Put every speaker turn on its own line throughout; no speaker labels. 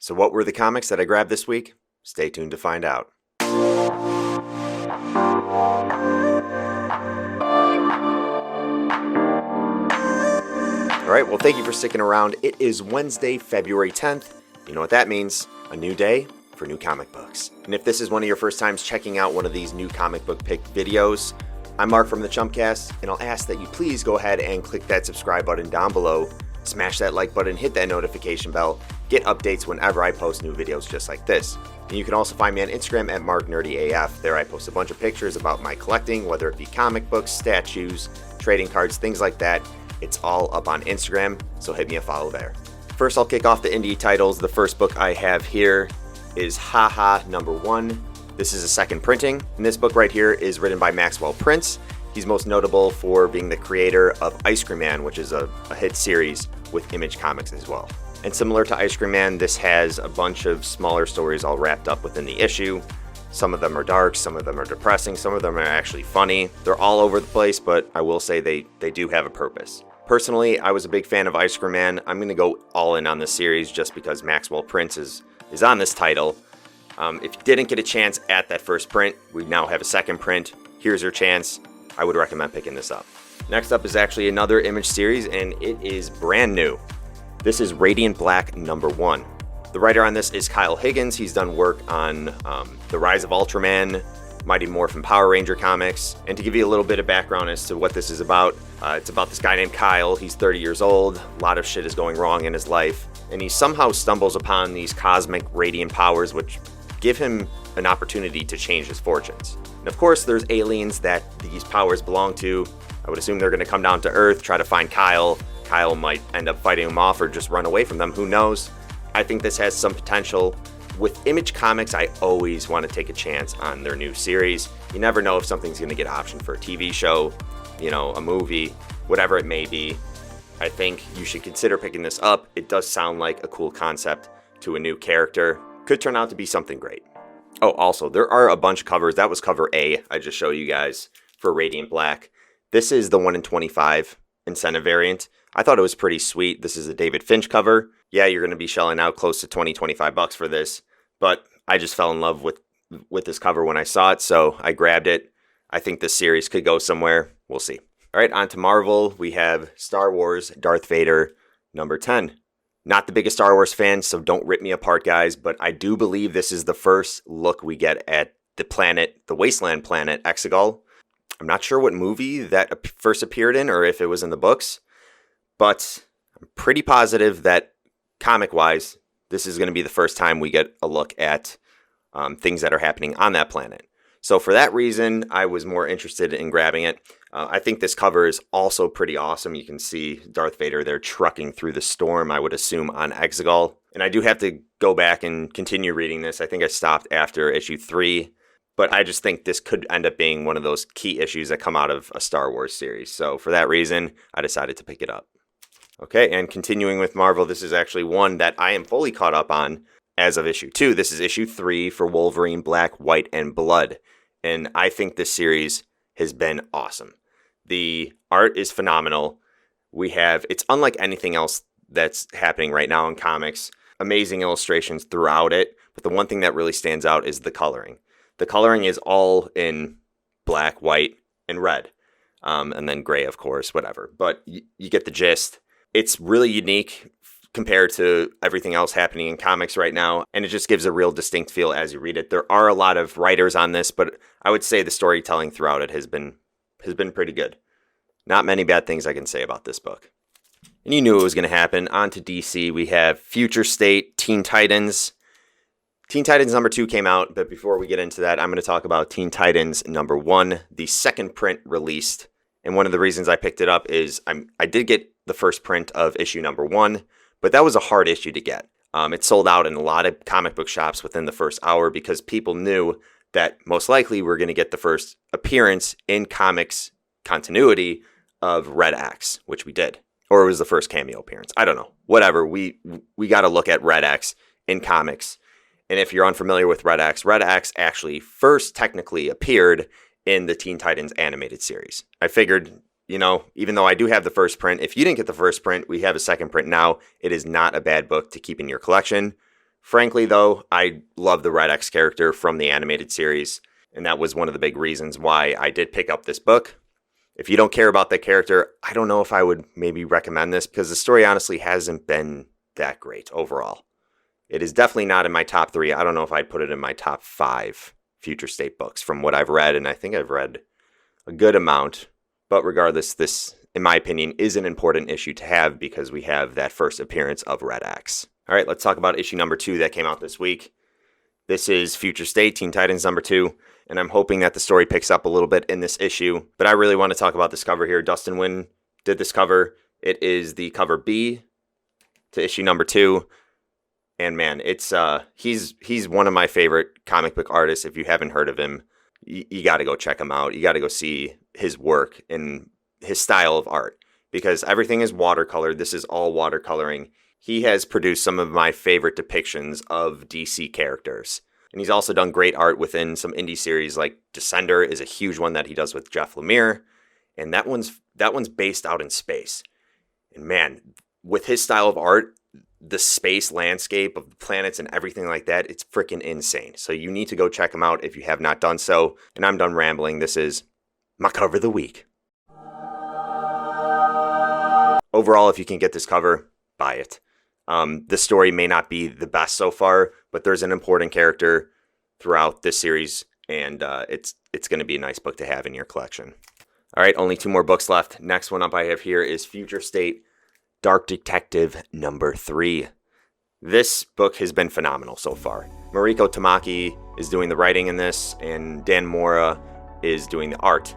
So what were the comics that I grabbed this week? Stay tuned to find out. Alright, well thank you for sticking around. It is Wednesday, February 10th. You know what that means? A new day for new comic books. And if this is one of your first times checking out one of these new comic book pick videos, I'm Mark from the Chumpcast, and I'll ask that you please go ahead and click that subscribe button down below, smash that like button, hit that notification bell, get updates whenever I post new videos just like this. And you can also find me on Instagram at MarkNerdyAF. There I post a bunch of pictures about my collecting, whether it be comic books, statues, trading cards, things like that. It's all up on Instagram, so hit me a follow there. First, I'll kick off the indie titles. The first book I have here is Haha #1. This is a second printing, and this book right here is written by Maxwell Prince. He's most notable for being the creator of Ice Cream Man, which is a hit series with Image Comics as well. And similar to Ice Cream Man, this has a bunch of smaller stories all wrapped up within the issue. Some of them are dark, some of them are depressing, some of them are actually funny. They're all over the place, but I will say they do have a purpose. Personally, I was a big fan of Ice Cream Man. I'm going to go all in on this series just because Maxwell Prince is on this title. If you didn't get a chance at that first print, we now have a second print. Here's your chance. I would recommend picking this up. Next up is actually another Image series, and it is brand new. This is Radiant Black #1. The writer on this is Kyle Higgins. He's done work on The Rise of Ultraman, Mighty Morph and Power Ranger comics. And to give you a little bit of background as to what this is about, it's about this guy named Kyle. He's 30 years old. A lot of shit is going wrong in his life. And he somehow stumbles upon these cosmic radiant powers, which give him an opportunity to change his fortunes. And of course, there's aliens that these powers belong to. I would assume they're going to come down to Earth, try to find Kyle. Kyle might end up fighting them off or just run away from them. Who knows? I think this has some potential. With Image Comics, I always want to take a chance on their new series. You never know if something's going to get optioned for a TV show, a movie, whatever it may be. I think you should consider picking this up. It does sound like a cool concept to a new character. Could turn out to be something great. Oh, also, there are a bunch of covers. That was cover A I just showed you guys for Radiant Black. This is the 1 in 25 incentive variant. I thought it was pretty sweet. This is a David Finch cover. Yeah, you're going to be shelling out close to $20-25 for this, but I just fell in love with this cover when I saw it, so I grabbed it. I think this series could go somewhere. We'll see. All right, on to Marvel. We have Star Wars Darth Vader #10. Not the biggest Star Wars fan, so don't rip me apart, guys, but I do believe this is the first look we get at the wasteland planet Exegol. I'm not sure what movie that first appeared in or if it was in the books, but I'm pretty positive that comic-wise, this is going to be the first time we get a look at things that are happening on that planet. So for that reason, I was more interested in grabbing it. I think this cover is also pretty awesome. You can see Darth Vader there trucking through the storm, I would assume, on Exegol. And I do have to go back and continue reading this. I think I stopped after issue 3. But I just think this could end up being one of those key issues that come out of a Star Wars series. So for that reason, I decided to pick it up. Okay, and continuing with Marvel, this is actually one that I am fully caught up on as of issue 2. This is issue 3 for Wolverine Black, White, and Blood. And I think this series has been awesome. The art is phenomenal. It's unlike anything else that's happening right now in comics. Amazing illustrations throughout it. But the one thing that really stands out is the coloring. The coloring is all in black, white, and red. And then gray, of course, whatever. But you get the gist. It's really unique compared to everything else happening in comics right now. And it just gives a real distinct feel as you read it. There are a lot of writers on this, but I would say the storytelling throughout it has been pretty good. Not many bad things I can say about this book. And you knew it was going to happen. On to DC. We have Future State, Teen Titans. Teen Titans #2 came out, but before we get into that, I'm going to talk about Teen Titans #1, the second print released. And one of the reasons I picked it up is I did get the first print of issue #1, but that was a hard issue to get. It sold out in a lot of comic book shops within the first hour because people knew that most likely we're going to get the first appearance in comics continuity of Red X, which we did. Or it was the first cameo appearance. I don't know. Whatever. We got to look at Red X in comics. And if you're unfamiliar with Red X actually first technically appeared in the Teen Titans animated series. I figured, even though I do have the first print, if you didn't get the first print, we have a second print now. It is not a bad book to keep in your collection. Frankly, though, I love the Red X character from the animated series, and that was one of the big reasons why I did pick up this book. If you don't care about that character, I don't know if I would maybe recommend this, because the story honestly hasn't been that great overall. It is definitely not in my top 3. I don't know if I'd put it in my top 5 Future State books from what I've read, and I think I've read a good amount. But regardless, this, in my opinion, is an important issue to have because we have that first appearance of Red X. All right, let's talk about issue number 2 that came out this week. This is Future State, Teen Titans number 2, and I'm hoping that the story picks up a little bit in this issue. But I really want to talk about this cover here. Dustin Nguyen did this cover. It is the cover B to issue number 2. And man, it's he's one of my favorite comic book artists. If you haven't heard of him, you got to go check him out. You got to go see his work and his style of art, because everything is watercolored. This is all watercoloring. He has produced some of my favorite depictions of DC characters. And he's also done great art within some indie series, like Descender is a huge one that he does with Jeff Lemire. And that one's based out in space. And man, with his style of art, the space landscape of the planets and everything like that, it's freaking insane. So you need to go check him out if you have not done so. And I'm done rambling. This is my cover of the week. Overall, if you can get this cover, buy it. The story may not be the best so far, but there's an important character throughout this series, and it's going to be a nice book to have in your collection. All right, only 2 more books left. Next one up I have here is Future State Dark Detective number 3. This book has been phenomenal so far. Mariko Tamaki is doing the writing in this, and Dan Mora is doing the art.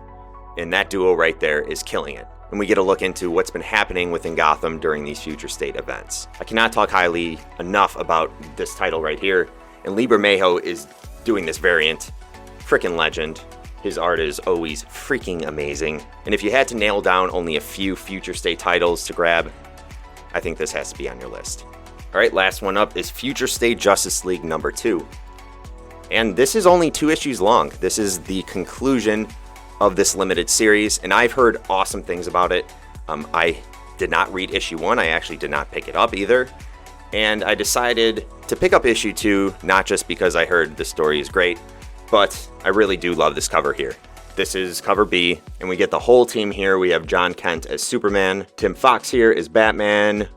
And that duo right there is killing it. And we get a look into what's been happening within Gotham during these Future State events. I cannot talk highly enough about this title right here. And Lee Bermejo is doing this variant. Frickin' legend. His art is always freaking amazing. And if you had to nail down only a few Future State titles to grab, I think this has to be on your list. All right, last one up is Future State Justice League number 2. And this is only 2 issues long. This is the conclusion of this limited series, and I've heard awesome things about it. I did not read issue 1. I actually did not pick it up either. And I decided to pick up issue 2, not just because I heard the story is great, but I really do love this cover here. This is cover B, and we get the whole team here. We have John Kent as Superman, Tim Fox here as Batman,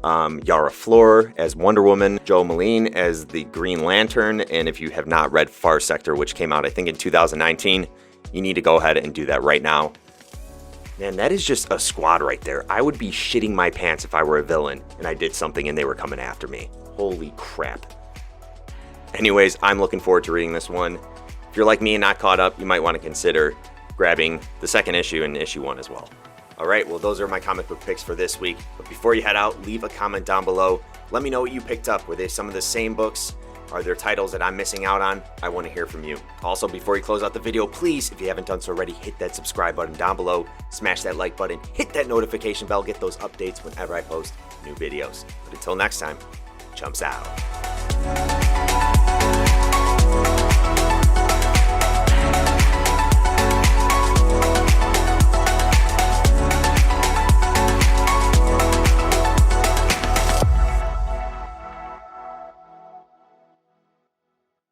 Yara Flor as Wonder Woman, Joe Moline as the Green Lantern, and if you have not read Far Sector, which came out I think in 2019, you need to go ahead and do that right now. Man, that is just a squad right there. I would be shitting my pants if I were a villain and I did something and they were coming after me. Holy crap. Anyways, I'm looking forward to reading this one. If you're like me and not caught up, you might want to consider grabbing the second issue and issue 1 as well. All right, well, those are my comic book picks for this week. But before you head out, leave a comment down below. Let me know what you picked up. Were they some of the same books? Are there titles that I'm missing out on? I want to hear from you. Also, before you close out the video, please, if you haven't done so already, hit that subscribe button down below, smash that like button, hit that notification bell, get those updates whenever I post new videos. But until next time, chumps out.